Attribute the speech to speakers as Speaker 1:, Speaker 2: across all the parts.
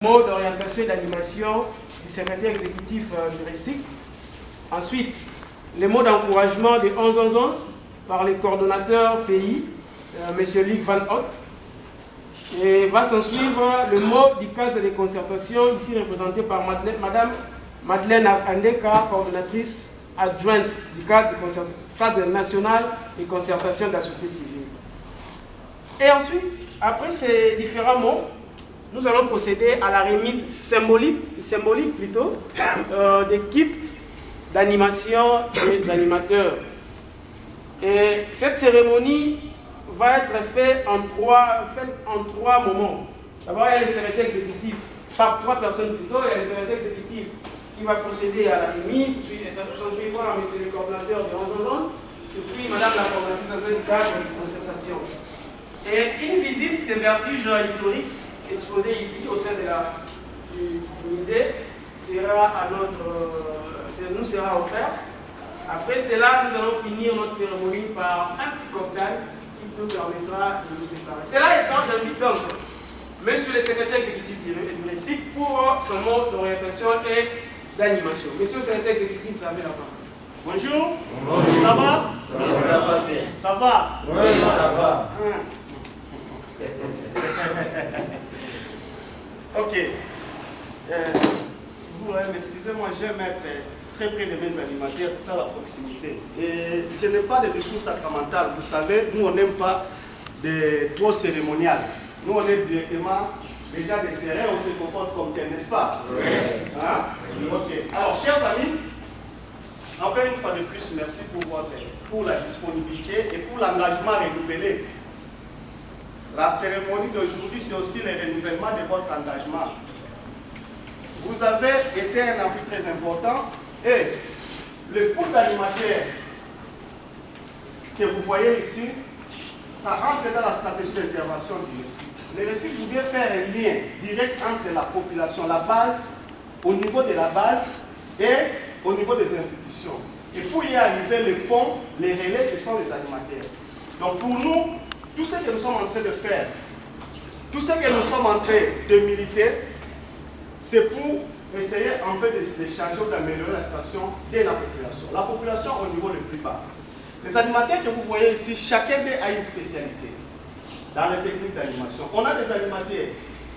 Speaker 1: Mot d'orientation et d'animation du secrétaire exécutif du RESIC. Ensuite, les mots d'encouragement de 11-11-11 par les coordonnateurs pays, M. Luc Van Hott. Et va s'en suivre le mot du cadre de concertation, ici représenté par Madame Madeleine Andeka, coordonnatrice adjointe du cadre national de concertation de la société civile. Et ensuite, après ces différents mots, nous allons procéder à la remise symbolique plutôt, des kits d'animation des animateurs. Et cette cérémonie va être faite en trois moments. D'abord, il y a le secrétaire exécutif, par 3 personnes plutôt, il y a le secrétaire exécutif qui va procéder à la remise, et ça s'en suivra M. le coordonnateur de 11-11, et puis Madame la coordonnatrice du cadre de concertation. Et une visite des vertiges historiques exposé ici au sein du musée nous sera offert. Après cela, nous allons finir notre cérémonie par un petit cocktail qui nous permettra de nous séparer. Cela étant, j'invite donc Monsieur le secrétaire exécutif du RESIC pour son mot d'orientation et d'animation. Monsieur le secrétaire exécutif, vous avez la parole.
Speaker 2: Bonjour. Bonjour. Ça va?
Speaker 3: Oui, ça va bien.
Speaker 2: Ça va?
Speaker 3: Oui, ça va.
Speaker 2: Ok. Vous m'excusez-moi, j'aime être très près de mes animateurs, c'est ça la proximité. Et je n'ai pas de discours sacramental. Vous savez, nous on n'aime pas de trop cérémonial. Nous on est directement déjà des terrains, on se comporte comme tel, n'est-ce pas?
Speaker 3: Oui.
Speaker 2: Hein? Ok. Alors, chers amis, encore une fois de plus, merci pour la disponibilité et pour l'engagement renouvelé. La cérémonie d'aujourd'hui, c'est aussi le renouvellement de votre engagement. Vous avez été un appui très important et le pool d'animateurs que vous voyez ici, ça rentre dans la stratégie d'intervention du RESIC. Le RESIC voulait faire un lien direct entre la population, la base, au niveau de la base et au niveau des institutions. Et pour y arriver, le pont, les relais, ce sont les animateurs. Donc pour nous, tout ce que nous sommes en train de faire, tout ce que nous sommes en train de militer, c'est pour essayer un peu de changer ou d'améliorer la situation de la population. La population au niveau le plus bas. Les animateurs que vous voyez ici, chacun d'eux a une spécialité dans les techniques d'animation. On a des animateurs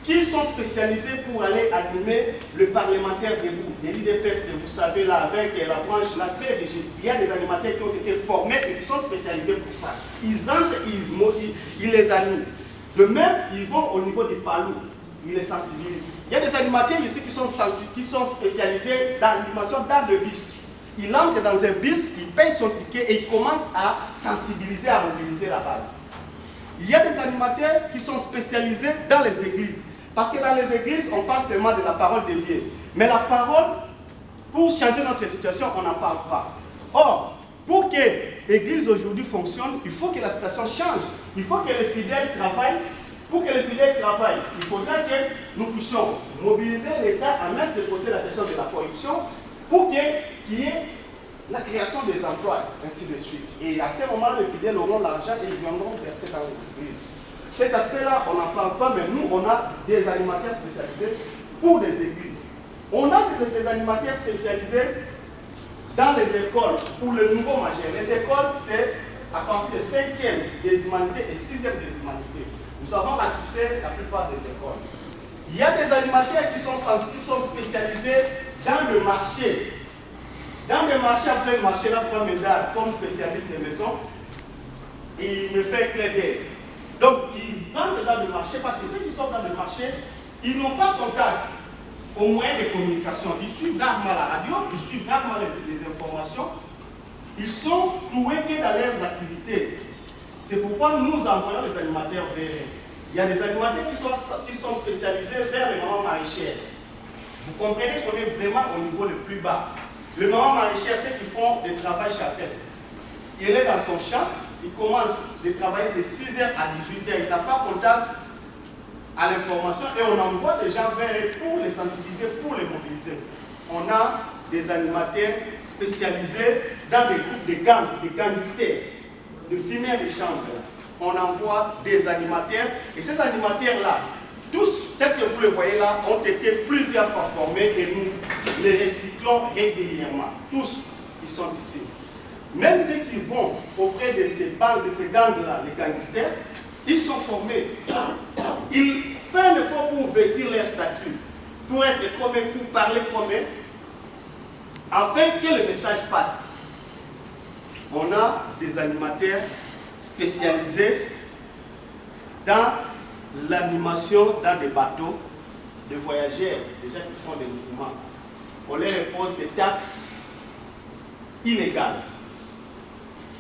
Speaker 2: qui sont spécialisés pour aller animer le parlementaire debout, les l'IDPS que vous savez là, avec la branche là, très rigide. Il y a des animateurs qui ont été formés et qui sont spécialisés pour ça. Ils entrent, ils les animent. De même, ils vont au niveau des palous, ils les sensibilisent. Il y a des animateurs ici qui sont spécialisés dans l'animation dans le bus. Il entre dans un bus, il paye son ticket et il commence à sensibiliser, à mobiliser la base. Il y a des animateurs qui sont spécialisés dans les églises. Parce que dans les églises, on parle seulement de la parole de Dieu. Mais la parole, pour changer notre situation, on n'en parle pas. Or, pour que l'église aujourd'hui fonctionne, il faut que la situation change. Il faut que les fidèles travaillent. Pour que les fidèles travaillent, il faudra que nous puissions mobiliser l'État à mettre de côté la question de la corruption pour qu'il y ait la création des emplois, ainsi de suite. Et à ce moment, les fidèles auront l'argent et ils viendront verser dans l'église. Cet aspect-là, on n'en parle pas, mais nous, on a des animateurs spécialisés pour des églises. On a des animateurs spécialisés dans les écoles pour le nouveau majeur. Les écoles, c'est à partir de 5e des humanités et 6e des humanités. Nous avons ratissé la plupart des écoles. Il y a des animateurs qui sont spécialisés dans le marché. Dans le marché, après le marché, là, pour Médard, comme spécialiste des maisons, il me fait clair d'œil. Donc, ils rentrent dans le marché parce que ceux qui sont dans le marché, ils n'ont pas contact aux moyens de communication. Ils suivent rarement la radio, ils suivent rarement les informations. Ils sont doués que dans leurs activités. C'est pourquoi nous envoyons les animateurs vers eux. Il y a des animateurs qui sont spécialisés vers les mamans maraîchères. Vous comprenez qu'on est vraiment au niveau le plus bas. Les mamans maraîchères, c'est qu'ils font du travail chapelle. Il est dans son champ, il commence de travailler de 6h à 18h. Il n'a pas contact à l'information et on envoie des gens vers eux pour les sensibiliser, pour les mobiliser. On a des animateurs spécialisés dans des groupes de gangs, de gangsters, de fumeurs de chambre. On envoie des animateurs et ces animateurs-là, tous, tel que vous le voyez là, ont été plusieurs fois formés et nous les recyclons régulièrement. Tous, ils sont ici. Même ceux qui vont auprès de ces bandes, de ces gangs-là, les gangsters, ils sont formés. Ils font un effort pour vêtir leur statut, pour être comme eux, pour parler comme eux, afin que le message passe. On a des animateurs spécialisés dans l'animation dans des bateaux de voyageurs, déjà qui font des mouvements. On leur impose des taxes illégales.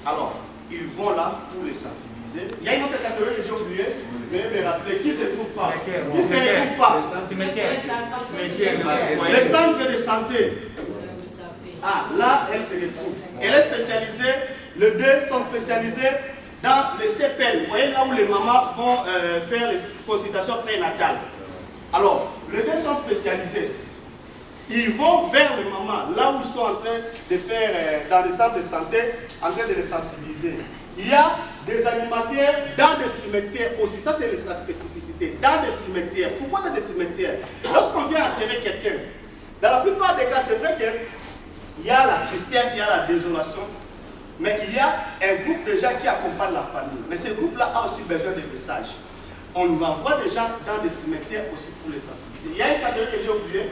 Speaker 2: Alors, ils vont là pour les sensibiliser. Il y a une autre catégorie que j'ai oublié, mais me rappeler qui ne se trouve pas. Qui ne se retrouve pas. Les centres de santé. Ah, là, elle se retrouve. Elle est spécialisée, les deux sont spécialisés dans les CPL. Vous voyez là où les mamans vont faire les consultations prénatales. Alors, les deux sont spécialisés. Ils vont vers les mamans, là où ils sont en train de faire, dans les centres de santé, en train de les sensibiliser. Il y a des animateurs dans des cimetières aussi. Ça, c'est la spécificité. Dans des cimetières. Pourquoi dans des cimetières? Lorsqu'on vient enterrer quelqu'un, dans la plupart des cas, c'est vrai qu'il y a la tristesse, il y a la désolation, mais il y a un groupe de gens qui accompagnent la famille. Mais ce groupe-là a aussi besoin de messages. On envoie des gens dans des cimetières aussi pour les sensibiliser. Il y a une catégorie que j'ai oubliée.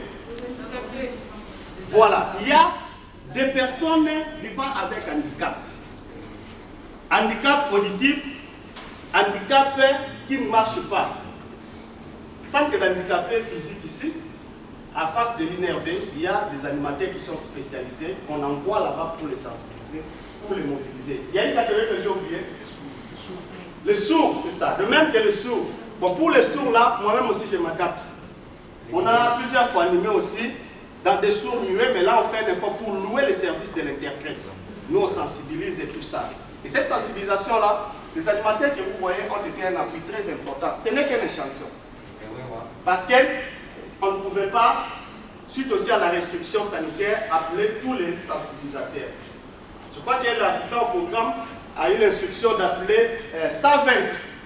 Speaker 2: Voilà, il y a des personnes vivant avec handicap. Handicap auditif, handicap qui ne marche pas. Sans que l'handicapé physique ici, à face de l'INRB, il y a des animateurs qui sont spécialisés, qu'on envoie là-bas pour les sensibiliser, pour les mobiliser. Il y a une catégorie que j'ai oubliée. Les sourds, c'est ça. De même que les sourds. Bon, pour les sourds là, moi-même aussi je m'adapte. On a plusieurs fois animé aussi dans des sourds muets, mais là on fait un effort pour louer les services de l'interprète. Nous on sensibilise et tout ça. Et cette sensibilisation-là, les animateurs que vous voyez ont été un appui très important. Ce n'est qu'un échantillon. Parce qu'on ne pouvait pas, suite aussi à la restriction sanitaire, appeler tous les sensibilisateurs. Je crois que l'assistant au programme a eu l'instruction d'appeler 120.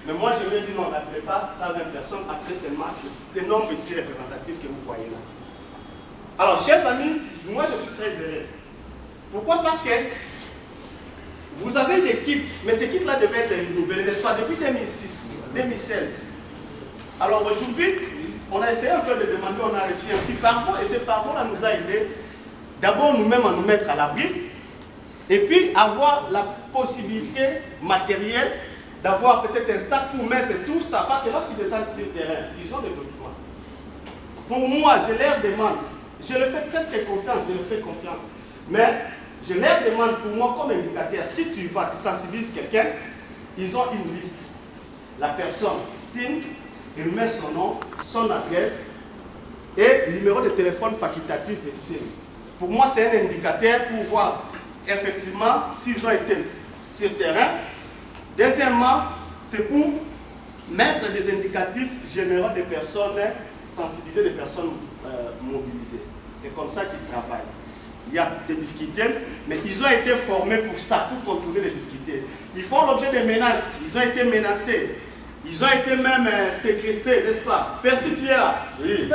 Speaker 2: Mais moi, je lui ai dit non, n'appelez pas 120 personnes, appelez seulement le nombre ici représentatif que vous voyez là. Alors, chers amis, moi je suis très heureux. Pourquoi? Parce que vous avez des kits, mais ces kits-là devaient être renouvelés, n'est-ce pas, depuis 2016. Alors aujourd'hui, on a essayé un peu de demander, on a reçu un petit parcours, et ce parcours-là nous a aidé d'abord nous-mêmes à nous mettre à l'abri, et puis avoir la possibilité matérielle d'avoir peut-être un sac pour mettre tout ça, parce que lorsqu'ils descendent sur le terrain, ils ont des documents. Pour moi, je leur demande, je leur fais très confiance, je leur fais confiance, mais je leur demande pour moi comme indicateur, si tu vas, tu sensibilises quelqu'un, ils ont une liste. La personne signe, il met son nom, son adresse et le numéro de téléphone facultatif et signe. Pour moi, c'est un indicateur pour voir effectivement s'ils ont été sur le terrain. Deuxièmement, c'est pour mettre des indicatifs généraux des personnes sensibilisées, des personnes mobilisées. C'est comme ça qu'ils travaillent. Il y a des difficultés, mais ils ont été formés pour ça, pour contourner les difficultés. Ils font l'objet de menaces, ils ont été menacés, ils ont été même séquestrés, n'est-ce pas? Percy, tu es là. Oui.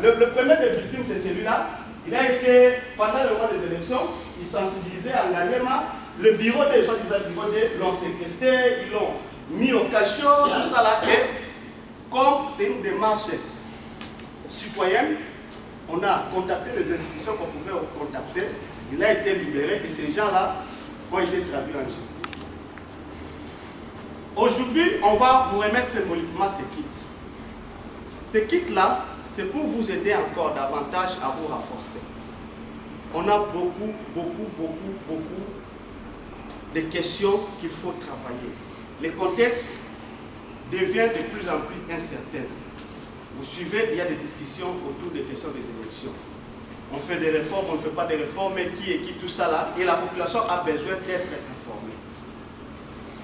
Speaker 2: Le premier des victimes, c'est celui-là. Il a été, pendant le mois des élections, il sensibilisait engagement. Le bureau des gens l'ont séquestré, ils l'ont mis au cachot, tout ça là. Et comme c'est une démarche citoyenne, on a contacté les institutions qu'on pouvait contacter. Il a été libéré et ces gens-là ont été traduits en justice. Aujourd'hui, on va vous remettre symboliquement ces kits. Ces kits-là, c'est pour vous aider encore davantage à vous renforcer. On a beaucoup de questions qu'il faut travailler. Le contexte devient de plus en plus incertain. Vous suivez, il y a des discussions autour des questions des élections. On fait des réformes, on ne fait pas des réformes, mais qui est qui, tout ça là, et la population a besoin d'être informée.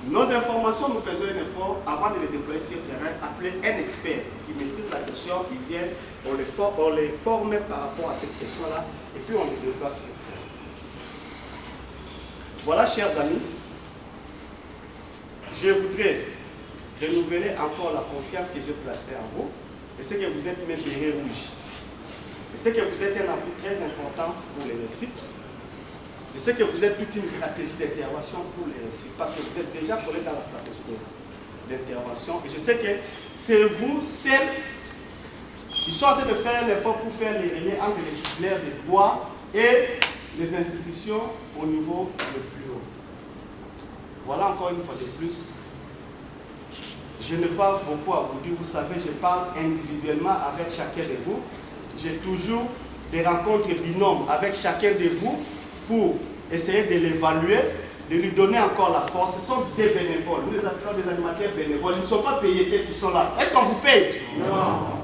Speaker 2: Nos informations, nous faisons un effort avant de les déployer sur le terrain, appeler un expert qui maîtrise la question, il vient, on les forme par rapport à cette question-là, et puis on les déploie sur le terrain. Voilà, chers amis, je voudrais renouveler encore la confiance que j'ai placée en vous. Je sais que vous êtes mes bérets rouges. Je sais que vous êtes un appui très important pour les récits. Je sais que vous êtes toute une stratégie d'intervention pour les récits, parce que vous êtes déjà collé dans la stratégie d'intervention. Et je sais que c'est vous, celles qui sont en train de faire un effort pour faire les liens entre les titulaires des droits et les institutions au niveau le plus haut. Voilà encore une fois de plus. Je n'ai pas beaucoup à vous dire, vous savez, je parle individuellement avec chacun de vous. J'ai toujours des rencontres binômes avec chacun de vous pour essayer de l'évaluer, de lui donner encore la force. Ce sont des bénévoles, nous les appelons des animateurs bénévoles, ils ne sont pas payés qui sont là. Est-ce qu'on vous paye? Non.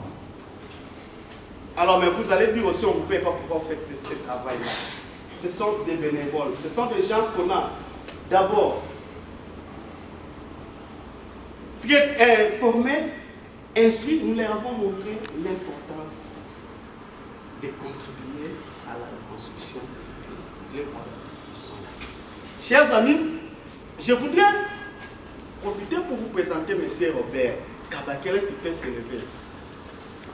Speaker 2: Alors, mais vous allez dire aussi, on ne vous paye pas pourquoi vous faites ce travail-là. Ce sont des bénévoles, ce sont des gens qu'on a d'abord formés, instruits, nous leur avons montré l'importance de contribuer à la reconstruction de l'État. Chers amis, je voudrais profiter pour vous présenter M. Robert Kabakeles qui peut s'élever.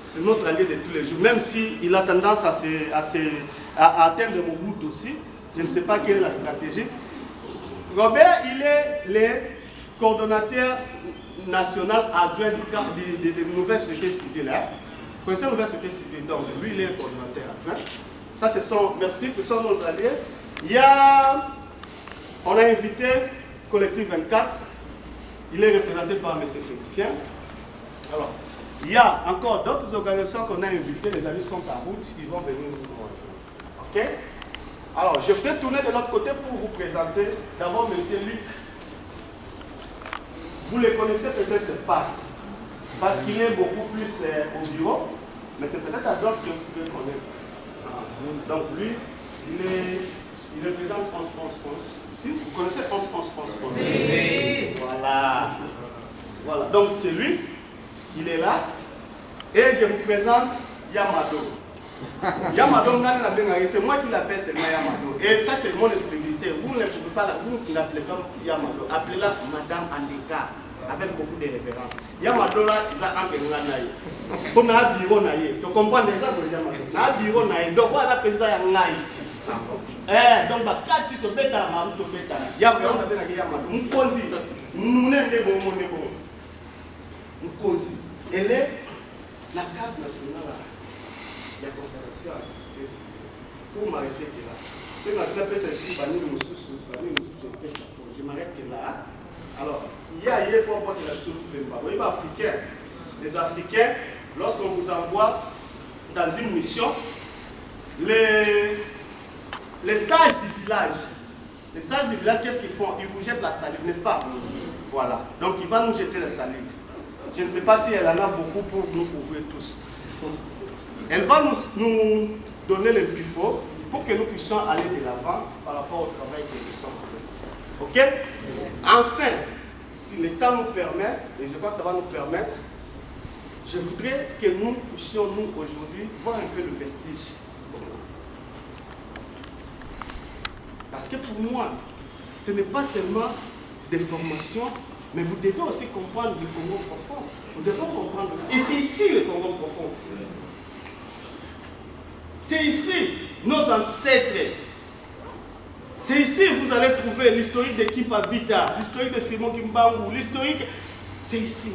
Speaker 2: C'est notre allié de tous les jours, même s'il a tendance à atteindre mon bout aussi. Je ne sais pas quelle est la stratégie. Robert, il est le coordonnateur national adjoint de nouvelle société civile. Hein? Vous connaissez la nouvelle société civile, donc lui, il est le coordonnateur adjoint. Ça, ce sont nos alliés. On a invité Collectif 24. Il est représenté par M. Félicien. Alors, il y a encore d'autres organisations qu'on a invitées. Les amis sont en route, ils vont venir nous rejoindre. Ok? Alors, je vais tourner de l'autre côté pour vous présenter d'abord M. Luc. Vous ne le connaissez peut-être pas, parce qu'il est beaucoup plus au bureau, mais c'est peut-être Adolphe que vous pouvez connaître. Donc lui, il représente 11-11-11. Si vous connaissez 11-11-11.
Speaker 3: Oui.
Speaker 2: Voilà. Donc c'est lui, il est là. Et je vous présente Yamado. Yamado, c'est moi qui l'appelle seulement Yamado. Et ça, c'est mon exclusivité. Vous ne pouvez pas l'appelez comme Yamado. Appelez-la Madame Andeka, avec beaucoup de références. Yamado, là, ils ont un peu de naïe. On a un bureau naïe. Tu comprends déjà que Yamado. On a un bureau naïe. Donc, on a appelé ça naïe. Donc, quand tu te mets à la main, tu te mets à la main. Yamado, on a Yamado. Mkonzi. Nous n'avons pas Mkonzi. Elle est la carte nationale. La conservation à la société pour m'arrêter là. Ce qu'on appelle ça, c'est je m'arrête là. Alors, il y a hier pour apporter la soupe africain. Les Africains, lorsqu'on vous envoie dans une mission, les sages du village, qu'est-ce qu'ils font? Ils vous jettent la salive, n'est-ce pas? Voilà. Donc, il va nous jeter la salive. Je ne sais pas si elle en a beaucoup pour nous couvrir tous. Elle va nous donner le plus fort pour que nous puissions aller de l'avant par rapport au travail que nous sommes faisant. Ok? Enfin, si le temps nous permet, et je crois que ça va nous permettre, je voudrais que nous puissions, nous, aujourd'hui, voir un peu le vestige. Parce que pour moi, ce n'est pas seulement des formations, mais vous devez aussi comprendre le Congo profond. Nous devons comprendre ça. Et c'est ici le Congo profond. C'est ici nos ancêtres. C'est ici que vous allez trouver l'historique de Kimpa Vita, l'historique de Simon Kimbangu, l'historique. C'est ici.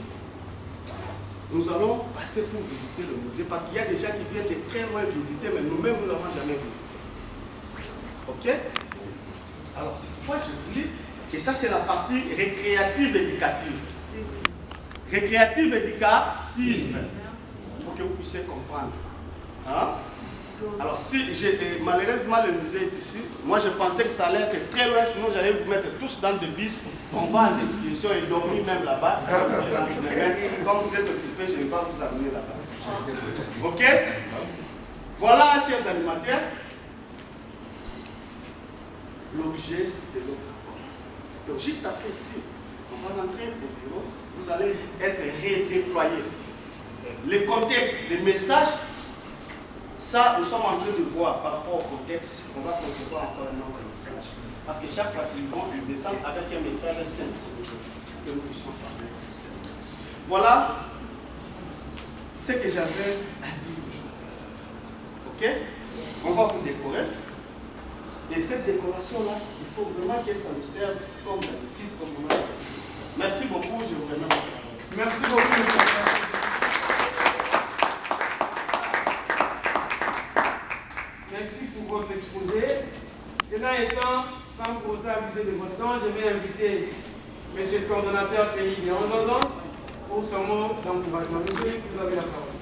Speaker 2: Nous allons passer pour visiter le musée parce qu'il y a des gens qui viennent de très loin visiter, mais nous-mêmes, nous n'avons jamais visité. Ok? Alors, c'est pourquoi je voulais. Et ça, c'est la partie récréative éducative. Récréative éducative. Pour que vous puissiez comprendre. Hein? Alors, si malheureusement le musée est ici, moi je pensais que ça allait être très loin, sinon j'allais vous mettre tous dans des bis. On va en excursion et dormir même là-bas. Comme vous êtes occupés, je ne vais pas vous amener là-bas. Ok? Voilà, chers animateurs, l'objet de notre rapport. Donc, juste après ici, on va rentrer au bureau, vous allez être redéployés. Le contexte, les messages. Ça, nous sommes en train de voir par rapport au contexte, on va concevoir encore un autre message. Parce que chaque fois qu'ils vont, ils descendent avec un message simple que nous puissions parler. Voilà ce que j'avais à dire aujourd'hui. Ok? On va vous décorer. Et cette décoration-là, il faut vraiment que ça nous serve comme d'habitude, comme on a l'habitude. Merci beaucoup, je vous remercie.
Speaker 1: Merci beaucoup. Merci pour votre exposé. Cela étant, sans pour autant abuser de votre temps, je vais inviter M. le coordonnateur pays des 11 pour son mot d'encouragement. Monsieur, vous avez la parole.